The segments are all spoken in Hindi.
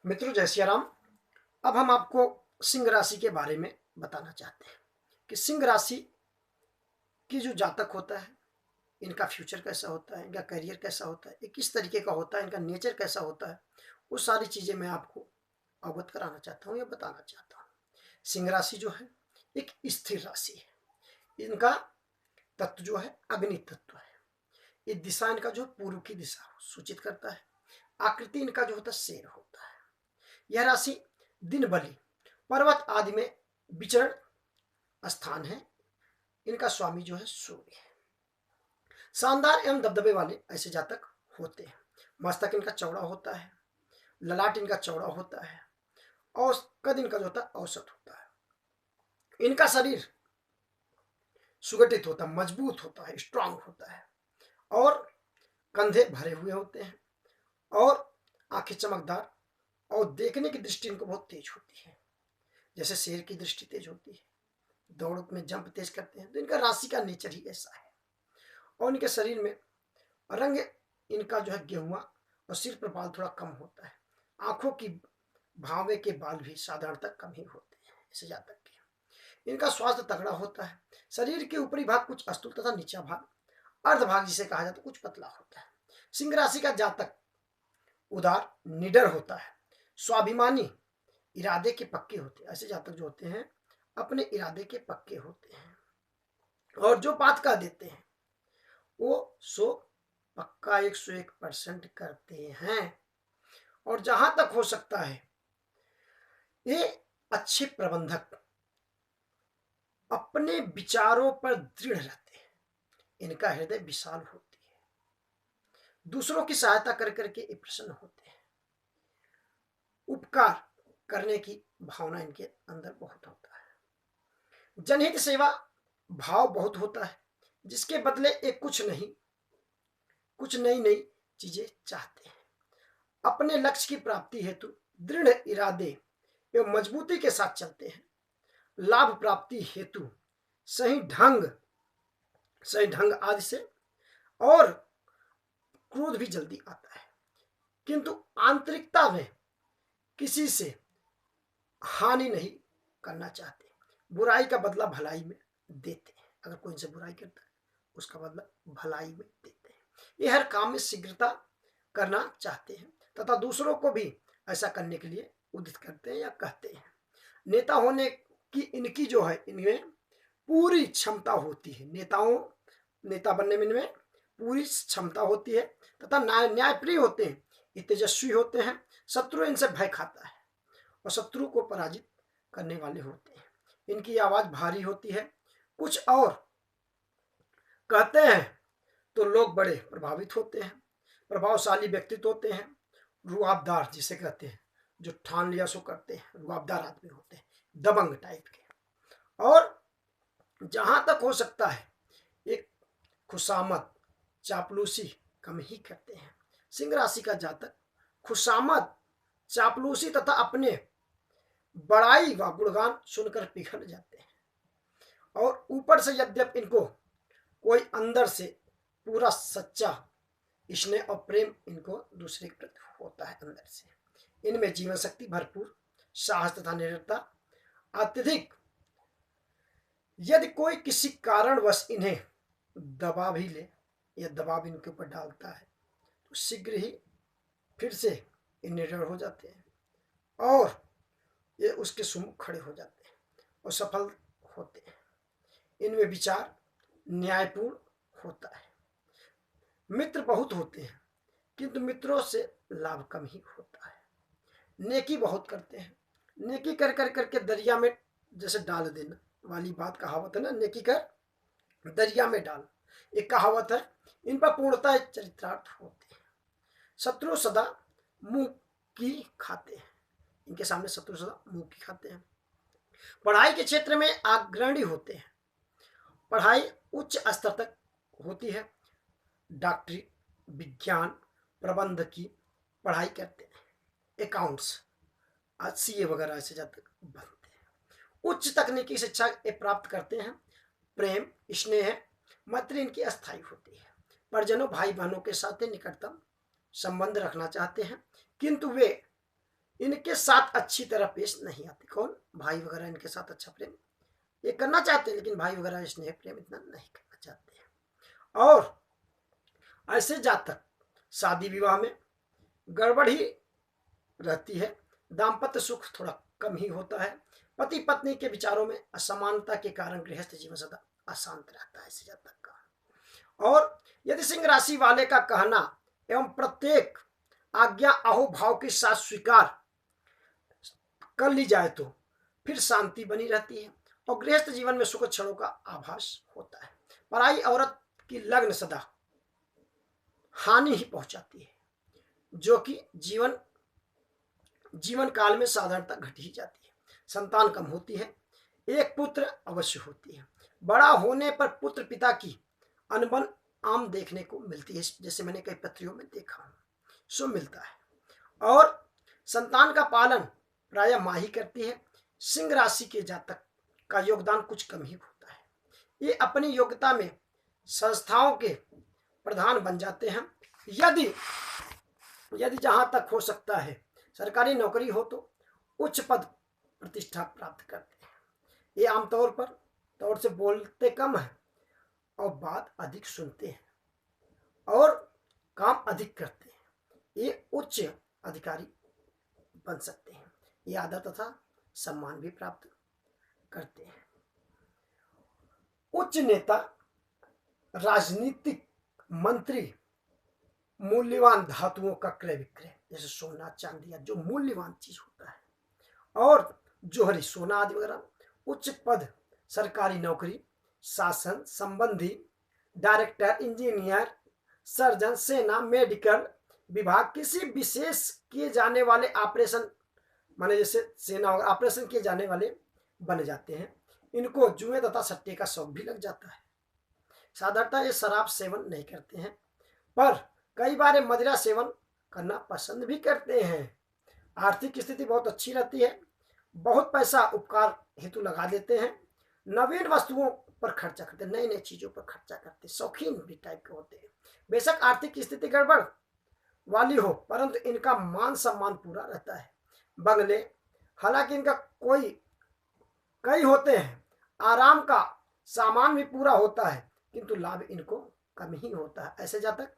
मित्रों, जय सिया राम। अब हम आपको सिंह राशि के बारे में बताना चाहते हैं कि सिंह राशि की जो जातक होता है, इनका फ्यूचर कैसा होता है, इनका करियर कैसा होता है, ये किस तरीके का होता है, इनका नेचर कैसा होता है, वो सारी चीज़ें मैं आपको अवगत कराना चाहता हूँ या बताना चाहता हूँ। सिंह राशि जो है एक स्थिर राशि है। इनका तत्व जो है अग्नि तत्व है। ये दिशा इनका जो पूर्व की दिशा सूचित करता है। आकृति इनका जो होता है शेर होता है। यह राशि दिन बलि पर्वत आदि में विचरण स्थान है। इनका स्वामी जो है सूर्य है। शानदार एवं दबदबे वाले ऐसे जातक होते हैं। मस्तक इनका चौड़ा होता है, ललाट इनका चौड़ा होता है और कद इनका जो होता है औसत होता है। इनका शरीर सुगठित होता है, मजबूत होता है, स्ट्रांग होता है और कंधे भरे हुए होते हैं और आंखें चमकदार और देखने की दृष्टि इनको बहुत तेज होती है। जैसे शेर की दृष्टि तेज होती है, दौड़ में जंप तेज करते हैं, तो इनका राशि का नेचर ही ऐसा है। और इनके शरीर में रंग इनका जो है गेहुआ और सिर पर बाल थोड़ा कम होता है। आंखों की भावे के बाल भी साधारणतः कम ही होते हैं ऐसे जातक के। इनका स्वास्थ्य तगड़ा होता है। शरीर के ऊपरी भाग कुछ अस्तुल तथा नीचा भाग अर्धभाग जिसे कहा जाता है कुछ पतला होता है। सिंह राशि का जातक उदार निडर होता है, स्वाभिमानी, इरादे के पक्के होते हैं। ऐसे जातक जो होते हैं अपने इरादे के पक्के होते हैं और जो बात कह देते हैं वो सो पक्का 101% करते हैं। और जहां तक हो सकता है ये अच्छे प्रबंधक अपने विचारों पर दृढ़ रहते हैं। इनका हृदय विशाल होती है। दूसरों की सहायता कर करके ये प्रसन्न होते हैं। उपकार करने की भावना इनके अंदर बहुत होता है। जनहित सेवा भाव बहुत होता है, जिसके बदले एक कुछ नई नई चीजें चाहते हैं। अपने लक्ष्य की प्राप्ति हेतु दृढ़ इरादे एवं मजबूती के साथ चलते हैं। लाभ प्राप्ति हेतु सही ढंग आदि से और क्रोध भी जल्दी आता है, किंतु आंतरिकता में किसी से हानि नहीं करना चाहते। बुराई का बदला भलाई में देते हैं। अगर कोई इनसे बुराई करता है उसका बदला भलाई में देते हैं। ये हर काम में शीघ्रता करना चाहते हैं तथा दूसरों को भी ऐसा करने के लिए उदित करते हैं या कहते हैं। नेता होने की इनकी जो है इनमें पूरी क्षमता होती है। नेता बनने में इनमें पूरी क्षमता होती है तथा न्यायप्रिय होते हैं। ये तेजस्वी होते हैं। शत्रु इनसे भय खाता है और शत्रु को पराजित करने वाले होते हैं। इनकी आवाज भारी होती है। कुछ और कहते हैं तो लोग बड़े प्रभावित होते हैं। प्रभावशाली व्यक्तित्व होते हैं। रुआबदार जिसे कहते हैं, जो ठान लिया सो करते हैं, रुआबदार आदमी होते हैं, दबंग टाइप के। और जहां तक हो सकता है एक खुशामद चापलूसी कम ही करते हैं। सिंह राशि का जातक खुशामद चापलूसी तथा अपने बड़ाई व गुणगान सुनकर पिघल जाते हैं। और ऊपर से यद्यप इनको कोई अंदर से पूरा सच्चा स्नेह और प्रेम इनको दूसरे के प्रति होता है अंदर से। इनमें जीवन शक्ति भरपूर, साहस तथा निडरता अत्यधिक। यदि कोई किसी कारणवश इन्हें दबा भी ले या दबाव इनके ऊपर डालता है तो शीघ्र ही फिर से ये निडर हो जाते हैं और ये उसके सम्मुख खड़े हो जाते हैं और सफल होते हैं। इनमें विचार न्यायपूर्ण होता है। मित्र बहुत होते हैं किंतु मित्रों से लाभ कम ही होता है। नेकी बहुत करते हैं। नेकी कर कर करके दरिया में जैसे डाल देना वाली बात, कहावत है ना, नेकी कर दरिया में डाल, एक कहावत है। इन पर पूर्णतः चरितार्थ होते हैं। शत्रु सदा मुंह की खाते हैं। इनके सामने शत्रु सदा मुंह की खाते हैं। पढ़ाई के क्षेत्र में अग्रणी होते हैं। पढ़ाई उच्च स्तर तक होती है। डॉक्टरी, विज्ञान, प्रबंध की पढ़ाई करते हैं। अकाउंट्स, सीए वगैरह ऐसे जातक बनते हैं। उच्च तकनीकी शिक्षा प्राप्त करते हैं। प्रेम, स्नेह, मैत्री इनकी अस्थायी होती है। परिजनों, भाई बहनों के साथ निकटतम संबंध रखना चाहते हैं, किंतु वे इनके साथ अच्छी तरह पेश नहीं आती। कौन? भाई वगैरह इनके साथ अच्छा प्रेम ये करना चाहते हैं, लेकिन भाई वगैरह स्नेह प्रेम इतना नहीं करना चाहते हैं। और ऐसे जातक शादी विवाह में गड़बड़ ही रहती है, दाम्पत्य सुख थोड़ा कम ही होता है, पति पत्नी के विचारों में असमानता के कारण गृहस्थ जीवन सदा अशांत रहता है ऐसे जातक का। और यदि सिंह राशि वाले का कहना एवं प्रत्येक आज्ञा अहोभाव के साथ स्वीकार कर ली जाए तो फिर शांति बनी रहती है और गृहस्थ जीवन में सुख क्षणों का आभास होता है। पराई औरत की लग्न सदा हानि ही पहुंचाती है, जो कि जीवन काल में साधारणतः घट ही जाती है। संतान कम होती है, एक पुत्र अवश्य होती है। बड़ा होने पर पुत्र पिता की अनबन आम देखने को मिलती है, जैसे मैंने कई पत्रियों में देखा हूं, सो मिलता है। और संतान का पालन प्रायः माँ ही करती है। सिंह राशि के जातक का योगदान कुछ कम ही होता है। ये अपनी योग्यता में संस्थाओं के प्रधान बन जाते हैं। यदि जहां तक हो सकता है सरकारी नौकरी हो तो उच्च पद प्रतिष्ठा प्राप्त करते हैं। ये आमतौर से बोलते कम है और बात अधिक सुनते हैं और काम अधिक करते हैं। ये उच्च अधिकारी बन सकते हैं। ये आदर तथा सम्मान भी प्राप्त करते हैं। उच्च नेता, राजनीतिक मंत्री, मूल्यवान धातुओं का क्रय विक्रय जैसे सोना चांदी या जो मूल्यवान चीज होता है, और जोहरी सोना आदि वगैरह, उच्च पद, सरकारी नौकरी, शासन संबंधी, डायरेक्टर, इंजीनियर, सर्जन, सेना, मेडिकल विभाग, किसी विशेष किए जाने वाले ऑपरेशन, माने जैसे सेना ऑपरेशन किए जाने वाले बन जाते हैं। इनको जुए तथा सट्टे का शौक भी लग जाता है। साधारणतः ये शराब सेवन नहीं करते हैं, पर कई बार मदिरा सेवन करना पसंद भी करते हैं। आर्थिक स्थिति बहुत अच्छी रहती है, बहुत पैसा उपकार हेतु लगा देते हैं, नवीन वस्तुओं पर खर्चा करते हैं, नई नई चीजों पर खर्चा करते हैं, शौकीन भी टाइप के होते हैं। बेशक आर्थिक स्थिति गड़बड़ वाली हो, परंतु इनका मान सम्मान पूरा रहता है। बंगले, हालांकि इनका कई होते हैं, आराम का सामान भी पूरा होता है, किंतु लाभ इनको कम ही होता है। ऐसे जातक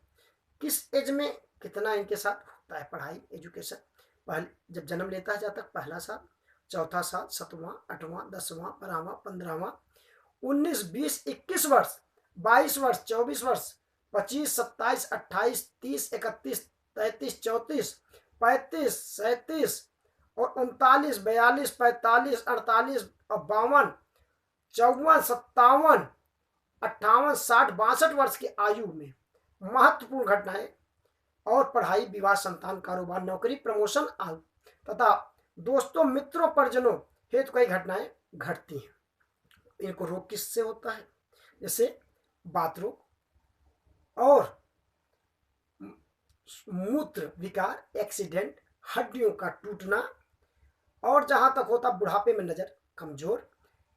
किस एज में कितना इनके साथ होता है पढ़ाई, एजुकेशन, पहले जब जन्म लेता है जातक, पहला साल, चौथा साल, 7वां, 8वां, 10वां, 12वां, 15वां, 19, 20, 21 वर्ष, 22 वर्ष, 24 वर्ष, 25, 27, 28, 30, 31, 33, 34, 35, 37 और 39, 42, 45, 48 और 52, 54, 57, 58, 60, 62 वर्ष की आयु में महत्वपूर्ण घटनाएं और पढ़ाई, विवाह, संतान, कारोबार, नौकरी, प्रमोशन तथा दोस्तों, मित्रों, परिजनों हेतु कई घटनाएं घटती हैं। इनको रोग किससे होता है? जैसे बात रोग और मूत्र विकार, एक्सीडेंट, हड्डियों का टूटना, और जहां तक होता बुढ़ापे में नजर कमजोर,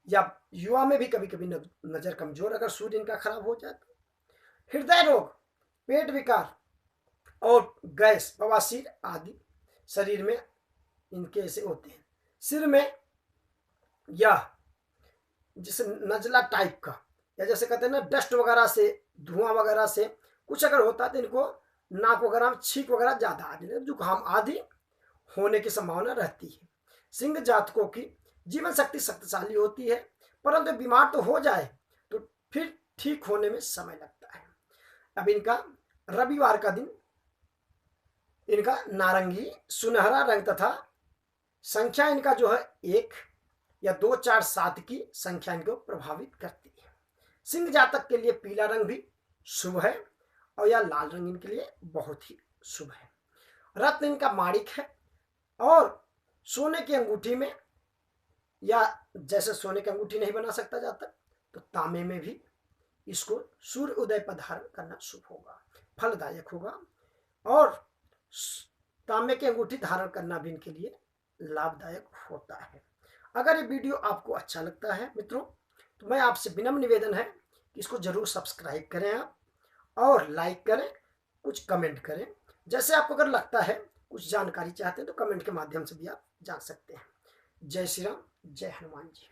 या युवा में भी कभी कभी नजर कमजोर अगर सूर्य इनका खराब हो जाए तो, हृदय रोग, पेट विकार और गैस, बवासीर आदि शरीर में इनके ऐसे होते हैं। सिर में या जैसे नजला टाइप का, या जैसे कहते हैं ना डस्ट वगैरह से, धुआं वगैरह से कुछ अगर होता है तो इनको नाक वगैरह में छींक वगैरह ज्यादा आदि, जुकाम आदि होने की संभावना रहती है। सिंह जातकों की जीवन शक्ति शक्तिशाली होती है, परंतु बीमार तो हो जाए तो फिर ठीक होने में समय लगता है। अब इनका रविवार का दिन इनका नारंगी सुनहरा रंग तथा संख्या इनका जो है 1 या 2, 4, 7 की संख्या इनको प्रभावित करती है। सिंह जातक के लिए पीला रंग भी शुभ है और या लाल रंग इनके लिए बहुत ही शुभ है। रत्न इनका माणिक है और सोने की अंगूठी में, या जैसे सोने की अंगूठी नहीं बना सकता जातक तो तांबे में भी इसको सूर्य उदय पर धारण करना शुभ होगा, फलदायक होगा, और तांबे की अंगूठी धारण करना भी इनके लिए लाभदायक होता है। अगर ये वीडियो आपको अच्छा लगता है मित्रों, तो मैं आपसे विनम्र निवेदन है कि इसको जरूर सब्सक्राइब करें आप, और लाइक करें, कुछ कमेंट करें। जैसे आपको अगर लगता है कुछ जानकारी चाहते हैं तो कमेंट के माध्यम से भी आप जान सकते हैं। जय श्री राम, जय हनुमान जी।